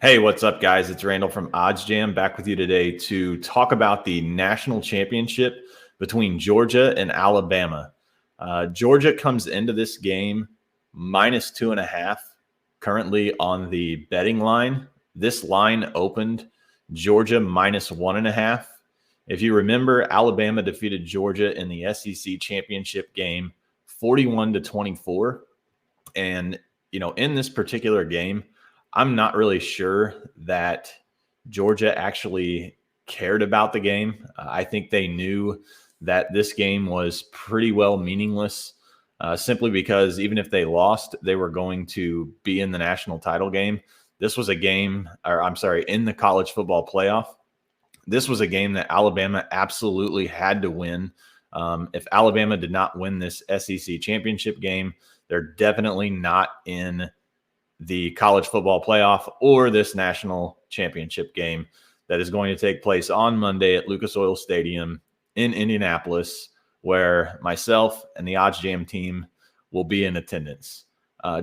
Hey, what's up, guys? It's Randall from OddsJam back with you today to talk about the national championship between Georgia and Alabama. Georgia comes into this game minus 2.5, currently on the betting line. This line opened Georgia minus 1.5. If you remember, Alabama defeated Georgia in the SEC championship game 41-24. And, in this particular game, I'm not really sure that Georgia actually cared about the game. I think they knew that this game was pretty well meaningless, simply because even if they lost, they were going to be in the national title game. This was a game, in the college football playoff. This was a game that Alabama absolutely had to win. If Alabama did not win this SEC championship game, they're definitely not in the college football playoff or this national championship game that is going to take place on Monday at Lucas Oil Stadium in Indianapolis, where myself and the OddsJam team will be in attendance.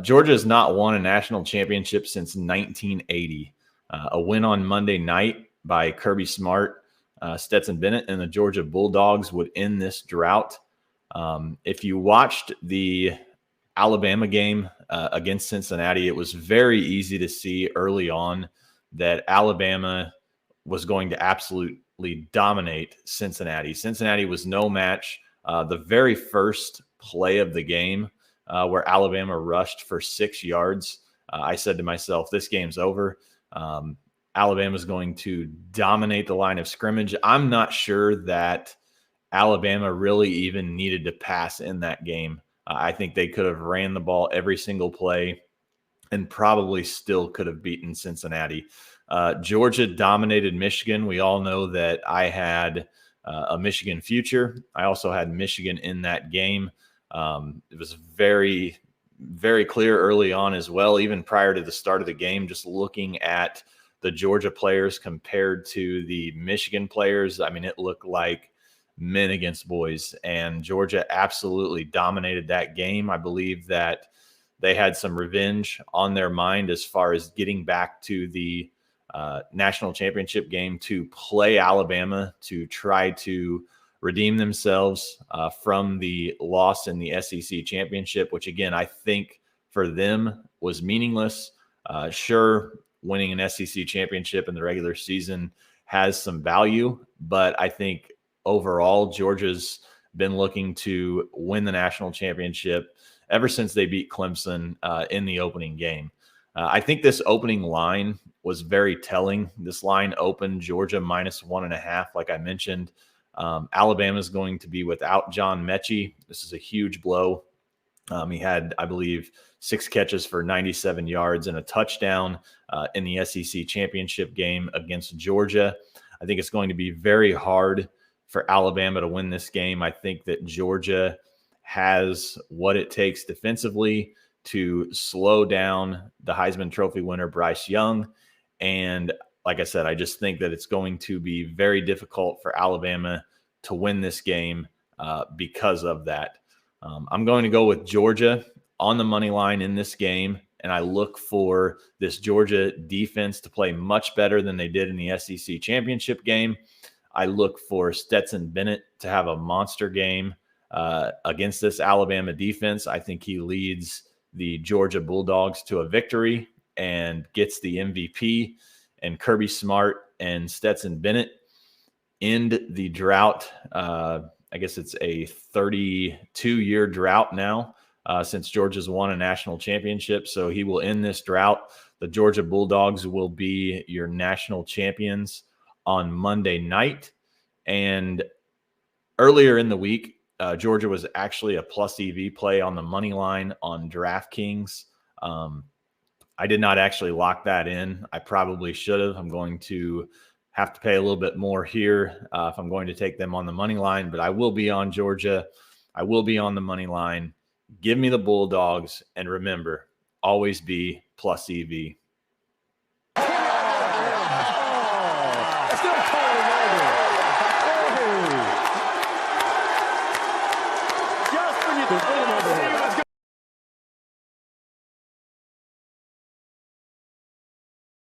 Georgia has not won a national championship since 1980. A win on Monday night by Kirby Smart, Stetson Bennett, and the Georgia Bulldogs would end this drought. If you watched the Alabama game against Cincinnati, it was very easy to see early on that Alabama was going to absolutely dominate Cincinnati. Cincinnati was no match. The very first play of the game where Alabama rushed for 6 yards, I said to myself, this game's over. Alabama's going to dominate the line of scrimmage. I'm not sure that Alabama really even needed to pass in that game. I think they could have ran the ball every single play and probably still could have beaten Cincinnati. Georgia dominated Michigan. We all know that I had a Michigan future. I also had Michigan in that game. It was very, very clear early on as well, even prior to the start of the game, just looking at the Georgia players compared to the Michigan players. I mean, it looked like men against boys, and Georgia absolutely dominated that game. I believe that they had some revenge on their mind as far as getting back to the national championship game to play Alabama, to try to redeem themselves from the loss in the SEC championship, which again, I think for them was meaningless. Sure, winning an SEC championship in the regular season has some value, but I think overall, Georgia's been looking to win the national championship ever since they beat Clemson in the opening game. I think this opening line was very telling. This line opened Georgia minus 1.5, like I mentioned. Alabama's going to be without John Mechie. This is a huge blow. He had, I believe, 6 catches for 97 yards and a touchdown in the SEC championship game against Georgia. I think it's going to be very hard for Alabama to win this game. I think that Georgia has what it takes defensively to slow down the Heisman Trophy winner, Bryce Young. And like I said, I just think that it's going to be very difficult for Alabama to win this game because of that. I'm going to go with Georgia on the money line in this game, and I look for this Georgia defense to play much better than they did in the SEC championship game. I look for Stetson Bennett to have a monster game against this Alabama defense. I think he leads the Georgia Bulldogs to a victory and gets the MVP. And Kirby Smart and Stetson Bennett end the drought. I guess it's a 32-year drought now since Georgia's won a national championship. So he will end this drought. The Georgia Bulldogs will be your national champions on Monday night. And earlier in the week, Georgia was actually a plus EV play on the money line on DraftKings. I did not actually lock that in. I probably should have. I'm going to have to pay a little bit more here if I'm going to take them on the money line, but I will be on Georgia. I will be on the money line. Give me the Bulldogs. And remember, always be plus EV.